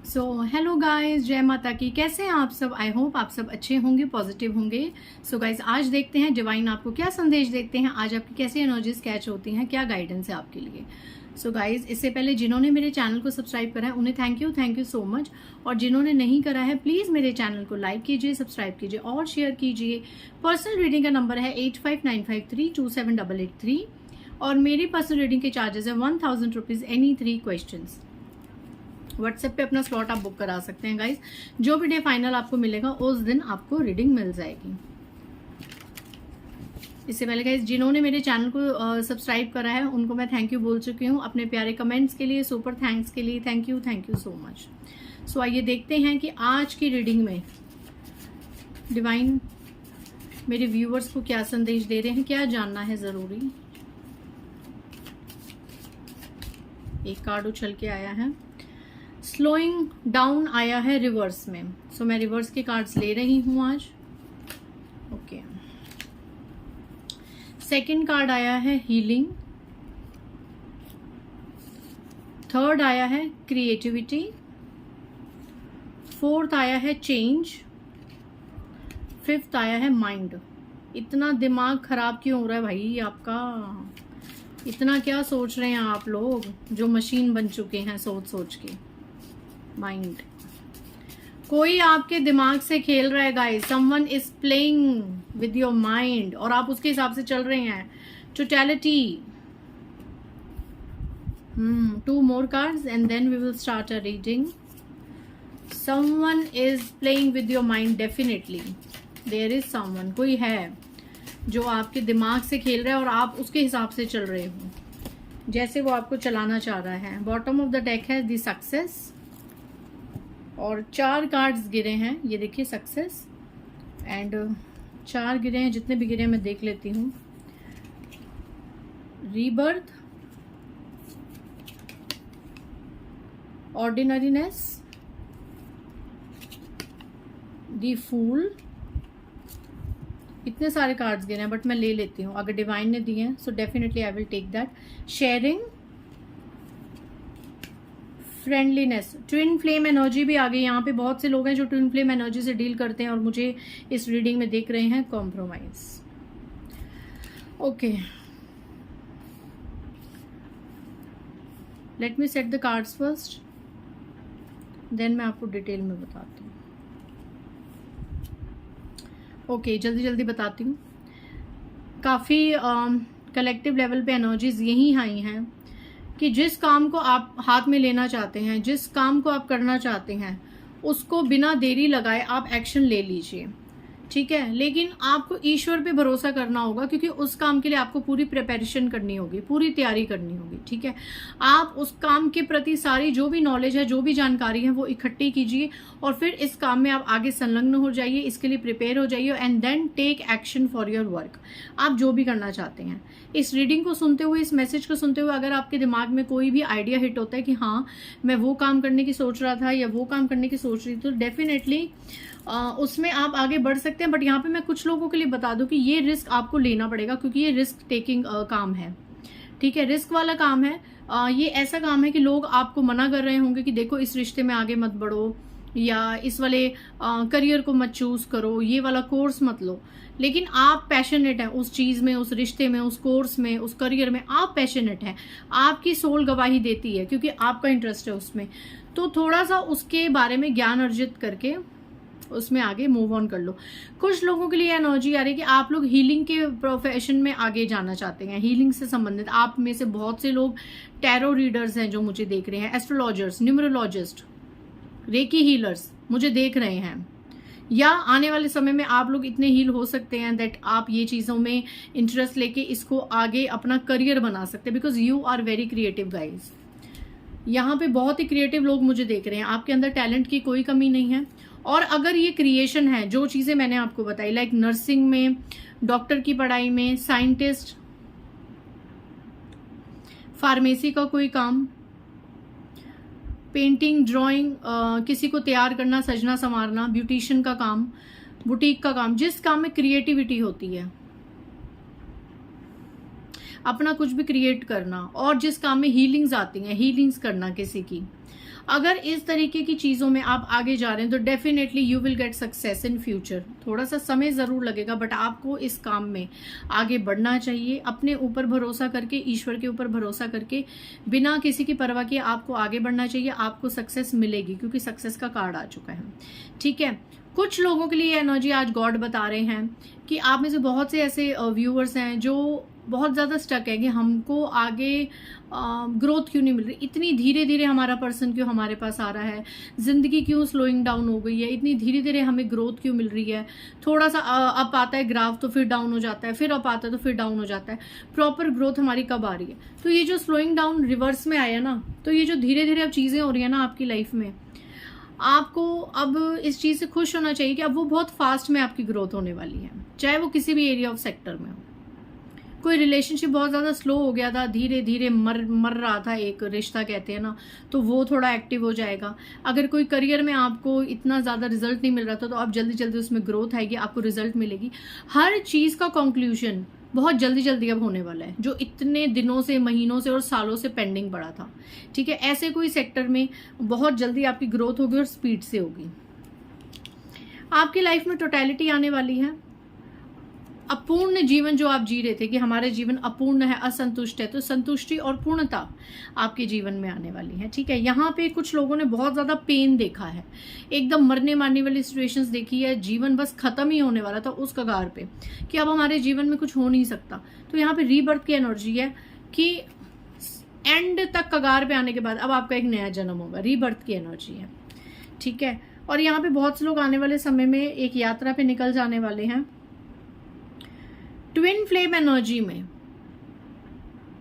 So hello guys, जय माता की। कैसे हैं आप सब? आई होप आप सब अच्छे होंगे, पॉजिटिव होंगे। सो गाइस, आज देखते हैं डिवाइन आपको क्या संदेश देते हैं, आज आपकी कैसी एनर्जीज कैच होती हैं, क्या गाइडेंस है आपके लिए। सो गाइस, इससे पहले जिन्होंने मेरे चैनल को सब्सक्राइब करा है उन्हें थैंक यू सो मच। और जिन्होंने नहीं करा है प्लीज मेरे चैनल को लाइक कीजिए, सब्सक्राइब कीजिए और शेयर कीजिए। पर्सनल रीडिंग का नंबर है 8595327883 और मेरी पर्सनल रीडिंग के चार्जेस है 1000 रुपीज एनी 3 क्वेश्चन। व्हाट्सएप पे अपना स्लॉट आप बुक करा सकते हैं गाइस। जो भी डे फाइनल आपको मिलेगा उस दिन आपको रीडिंग मिल जाएगी। इससे पहले गाइस, जिन्होंने मेरे चैनल को सब्सक्राइब करा है उनको मैं थैंक यू बोल चुकी हूँ अपने प्यारे कमेंट्स के लिए, सुपर थैंक्स के लिए। Thank you so much. So आइए देखते हैं कि आज की रीडिंग में डिवाइन मेरे व्यूअर्स को क्या संदेश दे रहे हैं, क्या जानना है जरूरी। एक कार्ड उछल के आया है, स्लोइंग डाउन आया है रिवर्स में। सो मैं रिवर्स के कार्ड्स ले रही हूं आज। ओके, सेकंड कार्ड आया है हीलिंग, थर्ड आया है क्रिएटिविटी, फोर्थ आया है चेंज, फिफ्थ आया है माइंड। इतना दिमाग खराब क्यों हो रहा है भाई आपका? इतना क्या सोच रहे हैं आप लोग जो मशीन बन चुके हैं सोच सोच के। माइंड, कोई आपके दिमाग से खेल रहा है guys. Someone is playing with your mind और आप उसके हिसाब से चल रहे हैं। Totality. 2 more cards and then we will start a reading. Someone is playing with your mind, definitely. There is someone, कोई है जो आपके दिमाग से खेल रहा है और आप उसके हिसाब से चल रहे हो, जैसे वो आपको चलाना चाह रहा है। बॉटम ऑफ द डेक है द सक्सेस और 4 कार्ड्स गिरे हैं, ये देखिए सक्सेस एंड 4 गिरे हैं, जितने भी गिरे हैं मैं देख लेती हूँ। Rebirth, ordinariness, the fool. इतने सारे कार्ड्स गिरे हैं बट मैं ले लेती हूँ, अगर डिवाइन ने दिए हैं so definitely I will take that. Sharing, friendliness, twin flame energy भी आ गई। यहाँ पे बहुत से लोग हैं जो ट्विन फ्लेम एनर्जी से डील करते हैं और मुझे इस रीडिंग में देख रहे हैं compromise. Okay, let me set the cards first, then मैं आपको डिटेल में बताती हूँ। ओके, जल्दी जल्दी बताती हूँ। काफ़ी कलेक्टिव लेवल पे एनर्जीज यही आई हैं कि जिस काम को आप हाथ में लेना चाहते हैं, जिस काम को आप करना चाहते हैं, उसको बिना देरी लगाए आप एक्शन ले लीजिए, ठीक है। लेकिन आपको ईश्वर पे भरोसा करना होगा क्योंकि उस काम के लिए आपको पूरी प्रिपरेशन करनी होगी, पूरी तैयारी करनी होगी, ठीक है। आप उस काम के प्रति सारी जो भी नॉलेज है, जो भी जानकारी है वो इकट्ठी कीजिए और फिर इस काम में आप आगे संलग्न हो जाइए, इसके लिए प्रिपेयर हो जाइए and then take action for your work. आप जो भी करना चाहते हैं, इस रीडिंग को सुनते हुए, इस मैसेज को सुनते हुए अगर आपके दिमाग में कोई भी आइडिया हिट होता है कि हाँ मैं वो काम करने की सोच रहा था या वो काम करने की सोच रही थी, तो डेफिनेटली उसमें आप आगे बढ़ सकते हैं। बट यहाँ पे मैं कुछ लोगों के लिए बता दूं कि ये रिस्क आपको लेना पड़ेगा क्योंकि ये रिस्क टेकिंग काम है, ठीक है, रिस्क वाला काम है। ये ऐसा काम है कि लोग आपको मना कर रहे होंगे कि देखो इस रिश्ते में आगे मत बढ़ो या इस वाले करियर को मत चूज करो, ये वाला कोर्स मत लो। लेकिन आप पैशनेट हैं उस चीज में, उस रिश्ते में, उस कोर्स में, उस करियर में आप पैशनेट हैं। आपकी सोल गवाही देती है क्योंकि आपका इंटरेस्ट है उसमें। तो थोड़ा सा उसके बारे में ज्ञान अर्जित करके उसमें आगे मूव ऑन कर लो। कुछ लोगों के लिए एनर्जी आ रही है कि आप लोग हीलिंग के प्रोफेशन में आगे जाना चाहते हैं, हीलिंग से संबंधित। आप में से बहुत से लोग टैरो रीडर्स हैं जो मुझे देख रहे हैं, एस्ट्रोलॉजर्स, न्यूमरोलॉजिस्ट, रेकी हीलर्स मुझे देख रहे हैं, या आने वाले समय में आप लोग इतने हील हो सकते हैं दैट आप ये चीज़ों में इंटरेस्ट लेके इसको आगे अपना करियर बना सकते हैं because you are very creative guys. यहाँ पे बहुत ही क्रिएटिव लोग मुझे देख रहे हैं, आपके अंदर टैलेंट की कोई कमी नहीं है। और अगर ये क्रिएशन है, जो चीज़ें मैंने आपको बताई, लाइक नर्सिंग में, डॉक्टर की पढ़ाई में, साइंटिस्ट, फार्मेसी का कोई काम, पेंटिंग, ड्राइंग, किसी को तैयार करना, सजना संवारना, ब्यूटिशियन का काम, बुटीक का काम, जिस काम में क्रिएटिविटी होती है, अपना कुछ भी क्रिएट करना, और जिस काम में हीलिंग्स आती हैं, हीलिंग्स करना किसी की, अगर इस तरीके की चीजों में आप आगे जा रहे हैं तो definitely you will get success in future. थोड़ा सा समय जरूर लगेगा, बट आपको इस काम में आगे बढ़ना चाहिए। अपने ऊपर भरोसा करके, ईश्वर के ऊपर भरोसा करके, बिना किसी की परवाह किए आपको आगे बढ़ना चाहिए। आपको सक्सेस मिलेगी, क्योंकि सक्सेस का कार्ड आ चुका है। ठीक है, कुछ लोगों के लिए एनर्जी आज गॉड बता रहे हैं कि आप में से बहुत से ऐसे व्यूअर्स हैं जो बहुत ज़्यादा स्टक है कि हमको आगे ग्रोथ क्यों नहीं मिल रही, इतनी धीरे धीरे हमारा पर्सन क्यों हमारे पास आ रहा है, ज़िंदगी क्यों स्लोइंग डाउन हो गई है, इतनी धीरे धीरे हमें ग्रोथ क्यों मिल रही है। थोड़ा सा अप आता है ग्राफ तो फिर डाउन हो जाता है, फिर अप आता है तो फिर डाउन हो जाता है। प्रॉपर ग्रोथ हमारी कब आ रही है? तो ये जो स्लोइंग डाउन रिवर्स में आया ना, तो ये जो धीरे धीरे अब चीज़ें हो रही है ना आपकी लाइफ में, आपको अब इस चीज़ से खुश होना चाहिए कि अब वो बहुत फास्ट में आपकी ग्रोथ होने वाली है, चाहे वो किसी भी एरिया ऑफ सेक्टर में हो। कोई रिलेशनशिप बहुत ज़्यादा स्लो हो गया था, धीरे धीरे मर रहा था, एक रिश्ता कहते हैं ना, तो वो थोड़ा एक्टिव हो जाएगा। अगर कोई करियर में आपको इतना ज़्यादा रिजल्ट नहीं मिल रहा था, तो अब जल्दी जल्दी उसमें ग्रोथ आएगी, आपको रिजल्ट मिलेगी। हर चीज़ का कंक्लूजन बहुत जल्दी जल्दी अब होने वाला है, जो इतने दिनों से, महीनों से और सालों से पेंडिंग पड़ा था। ठीक है, ऐसे कोई सेक्टर में बहुत जल्दी आपकी ग्रोथ होगी और स्पीड से होगी। आपकी लाइफ में टोटलिटी आने वाली है। अपूर्ण जीवन जो आप जी रहे थे कि हमारे जीवन अपूर्ण है, असंतुष्ट है, तो संतुष्टि और पूर्णता आपके जीवन में आने वाली है। ठीक है, यहाँ पे कुछ लोगों ने बहुत ज्यादा पेन देखा है, एकदम मरने मारने वाली सिचुएशंस देखी है, जीवन बस खत्म ही होने वाला था उस कगार पे कि अब हमारे जीवन में कुछ हो नहीं सकता। तो यहाँ पे रीबर्थ की एनर्जी है कि एंड तक कगार पे आने के बाद अब आपका एक नया जन्म होगा, रीबर्थ की एनर्जी है। ठीक है, और यहाँ पे बहुत से लोग आने वाले समय में एक यात्रा पे निकल जाने वाले हैं। ट्विन फ्लेम एनर्जी में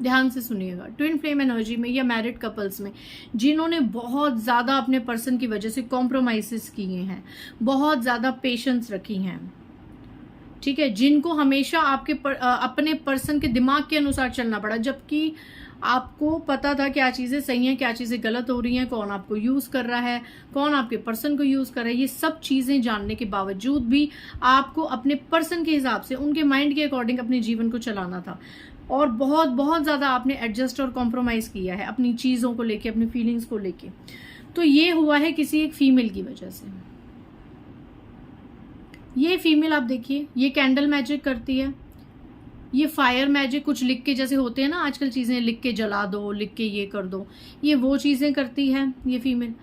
ध्यान से सुनिएगा, ट्विन फ्लेम एनर्जी में या मैरिड कपल्स में जिन्होंने बहुत ज्यादा अपने पर्सन की वजह से कॉम्प्रोमाइजेस किए हैं, बहुत ज्यादा पेशेंस रखी हैं। ठीक है, जिनको हमेशा अपने पर्सन के दिमाग के अनुसार चलना पड़ा, जबकि आपको पता था क्या चीजें सही हैं, क्या चीजें गलत हो रही हैं, कौन आपको यूज कर रहा है, कौन आपके पर्सन को यूज कर रहा है। ये सब चीजें जानने के बावजूद भी आपको अपने पर्सन के हिसाब से, उनके माइंड के अकॉर्डिंग अपने जीवन को चलाना था, और बहुत बहुत ज्यादा आपने एडजस्ट और कॉम्प्रोमाइज किया है अपनी चीजों को लेके, अपनी फीलिंग्स को लेके। तो ये हुआ है किसी एक फीमेल की वजह से। ये फीमेल आप देखिए, ये कैंडल मैजिक करती है, ये फायर मैजिक, कुछ लिख के जैसे होते हैं ना आजकल चीजें, लिख के जला दो, लिख के ये कर दो, ये वो चीजें करती है ये फीमेल।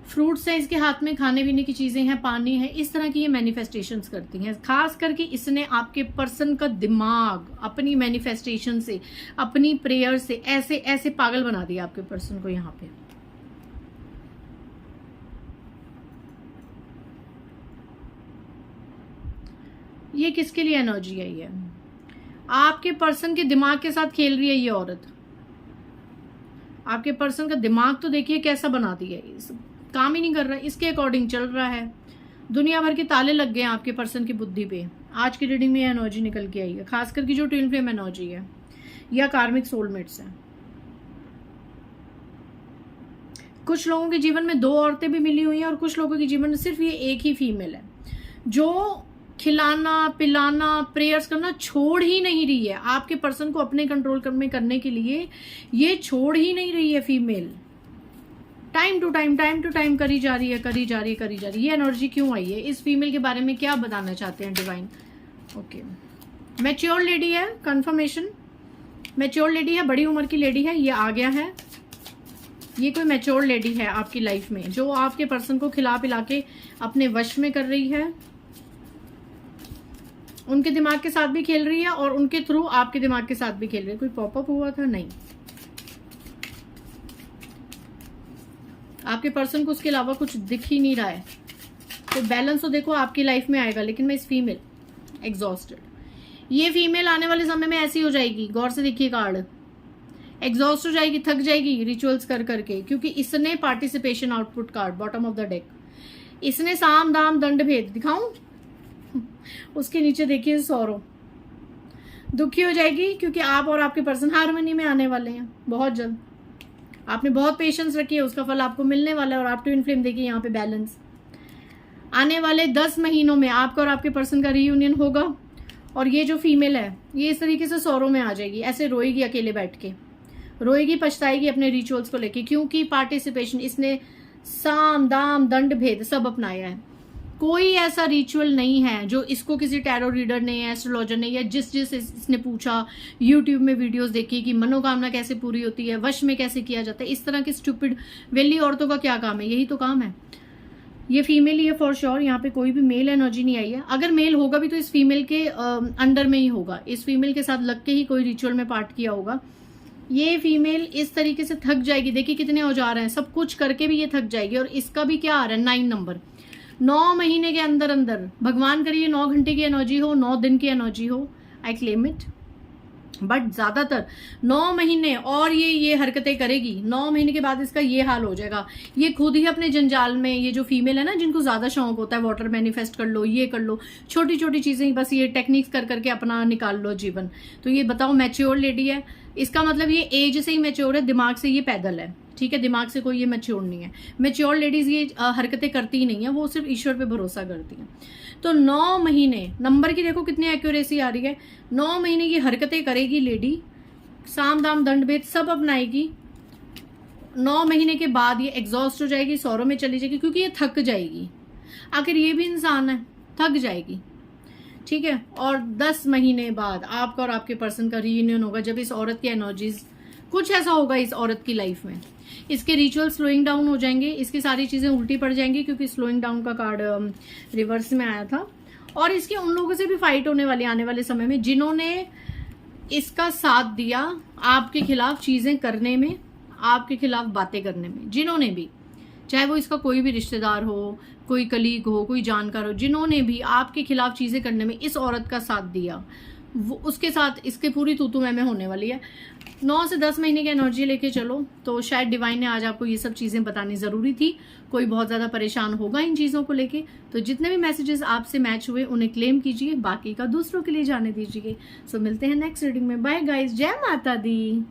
फ्रूट्स है इसके हाथ में, खाने पीने की चीजें हैं, पानी है, इस तरह की ये मैनिफेस्टेशंस करती हैं। खास करके इसने आपके पर्सन का दिमाग अपनी मैनिफेस्टेशन से, अपनी प्रेयर से ऐसे ऐसे पागल बना दिया आपके पर्सन को। यहाँ पे ये किसके लिए एनर्जी आई है? आपके पर्सन के दिमाग के साथ खेल रही है ये औरत। आपके पर्सन का दिमाग तो देखिए कैसा बना दिया है, काम ही नहीं कर रहा है, इसके अकॉर्डिंग चल रहा है। दुनिया भर के ताले लग गए हैं आपके पर्सन की बुद्धि पे। आज की रीडिंग में एनर्जी निकल के आई है, खास करके जो ट्विन फ्लेम एनर्जी है या कार्मिक सोलमेट्स हैं। कुछ लोगों के जीवन में 2 औरतें भी मिली हुई हैं, और कुछ लोगों के जीवन में सिर्फ ये एक ही फीमेल है जो खिलाना पिलाना प्रेयर्स करना छोड़ ही नहीं रही है। आपके पर्सन को अपने कंट्रोल में करने के लिए ये छोड़ ही नहीं रही है फीमेल। टाइम टू टाइम करी जा रही है। ये एनर्जी क्यों आई है? इस फीमेल के बारे में क्या बताना चाहते हैं डिवाइन? ओके, मैच्योर लेडी है, कंफर्मेशन मैच्योर लेडी है, बड़ी उम्र की लेडी है, ये आ गया है। ये कोई मैच्योर लेडी है आपकी लाइफ में जो आपके पर्सन को खिला पिला के अपने वश में कर रही है, उनके दिमाग के साथ भी खेल रही है और उनके थ्रू आपके दिमाग के साथ भी खेल रही है। कोई पॉपअप हुआ था? नहीं। आपके पर्सन को उसके अलावा कुछ दिख ही नहीं रहा है, तो बैलेंस तो देखो आपकी लाइफ में आएगा। लेकिन मैं इस फीमेल एग्जॉस्टेड, ये फीमेल आने वाले समय में ऐसी हो जाएगी, गौर से देखिए कार्ड, एग्जॉस्ट हो जाएगी, थक जाएगी रिचुअल्स कर करके, क्योंकि इसने participation output card bottom of the deck, इसने साम दाम दंड भेद दिखाऊं, उसके नीचे देखिए सौरो, दुखी हो जाएगी क्योंकि आप और आपके पर्सन हार्मनी में आने वाले हैं बहुत जल्द। आपने बहुत पेशेंस रखी है, उसका फल आपको मिलने वाला है। और आप ट्विन फ्लेम देखिए यहाँ पे बैलेंस, आने वाले 10 महीनों में आपका और आपके पर्सन का रीयूनियन होगा। और ये जो फीमेल है ये इस तरीके से सौरों में आ जाएगी, ऐसे रोएगी अकेले बैठ के, रोएगी पछताएगी अपने रिचुअल्स को लेके, क्योंकि पार्टिसिपेशन, इसने साम दाम दंड भेद सब अपनाया है। कोई ऐसा रिचुअल नहीं है जो इसको किसी टैरो रीडर ने या एस्ट्रोलॉजर ने या जिस इसने पूछा, यूट्यूब में वीडियोस देखी कि मनोकामना कैसे पूरी होती है, वश में कैसे किया जाता है, इस तरह की स्टूपिड वेली औरतों का क्या काम है? यही तो काम है। ये फीमेल ही है फॉर श्योर, यहाँ पे कोई भी मेल एनर्जी नहीं आई है। अगर मेल होगा भी तो इस फीमेल के अंडर में ही होगा, इस फीमेल के साथ लग के ही कोई रिचुअल में पार्ट किया होगा। ये फीमेल इस तरीके से थक जाएगी, देखिए कितने औजार हैं, सब कुछ करके भी ये थक जाएगी। और इसका भी क्या आ रहा है, 9 नंबर, 9 महीने के अंदर अंदर, भगवान करिए 9 घंटे की एनर्जी हो, 9 दिन की एनर्जी हो, आई क्लेम इट, बट ज्यादातर 9 महीने और ये हरकतें करेगी। 9 महीने के बाद इसका ये हाल हो जाएगा। ये खुद ही अपने जंजाल में, ये जो फीमेल है ना, जिनको ज्यादा शौक होता है वाटर मैनिफेस्ट कर लो, ये कर लो, छोटी छोटी चीजें बस ये टेक्निक्स कर करके अपना निकाल लो जीवन। तो ये बताओ मैच्योर लेडी है, इसका मतलब ये एज से ही मैच्योर है, दिमाग से ये पैदल है, ठीक है, दिमाग से कोई ये मैच्योर नहीं है। मैच्योर लेडीज ये हरकतें करती ही नहीं है, वो सिर्फ ईश्वर पे भरोसा करती हैं। तो 9 महीने, नंबर की देखो कितनी एक्यूरेसी आ रही है, 9 महीने की हरकतें करेगी लेडी, साम दाम दंड भेद सब अपनाएगी। 9 महीने के बाद ये एग्जॉस्ट हो जाएगी, सौरों में चली जाएगी, क्योंकि ये थक जाएगी। आखिर ये भी इंसान है, थक जाएगी, ठीक है। और 10 महीने बाद आपका और आपके पर्सन का रीयूनियन होगा, जब इस औरत की एनर्जीज, कुछ ऐसा होगा इस औरत की लाइफ में, इसके रिचुअल स्लोइंग डाउन हो जाएंगे, इसकी सारी चीजें उल्टी पड़ जाएंगी, क्योंकि स्लोइंग डाउन का कार्ड रिवर्स में आया था। और इसके उन लोगों से भी फाइट होने वाली आने वाले समय में, जिन्होंने इसका साथ दिया आपके खिलाफ चीजें करने में, आपके खिलाफ बातें करने में, जिन्होंने भी, चाहे वो इसका कोई भी रिश्तेदार हो, कोई कलीग हो, कोई जानकार हो, जिन्होंने भी आपके खिलाफ चीजें करने में इस औरत का साथ दिया, वो उसके साथ इसके पूरी तूतू में होने वाली है। 9 से 10 महीने की एनर्जी लेके चलो, तो शायद डिवाइन ने आज आपको ये सब चीजें बतानी जरूरी थी। कोई बहुत ज्यादा परेशान होगा इन चीजों को लेके, तो जितने भी मैसेजेस आपसे मैच हुए उन्हें क्लेम कीजिए, बाकी का दूसरों के लिए जाने दीजिए। सो मिलते हैं नेक्स्ट रीडिंग में। बाय गाइस, जय माता दी।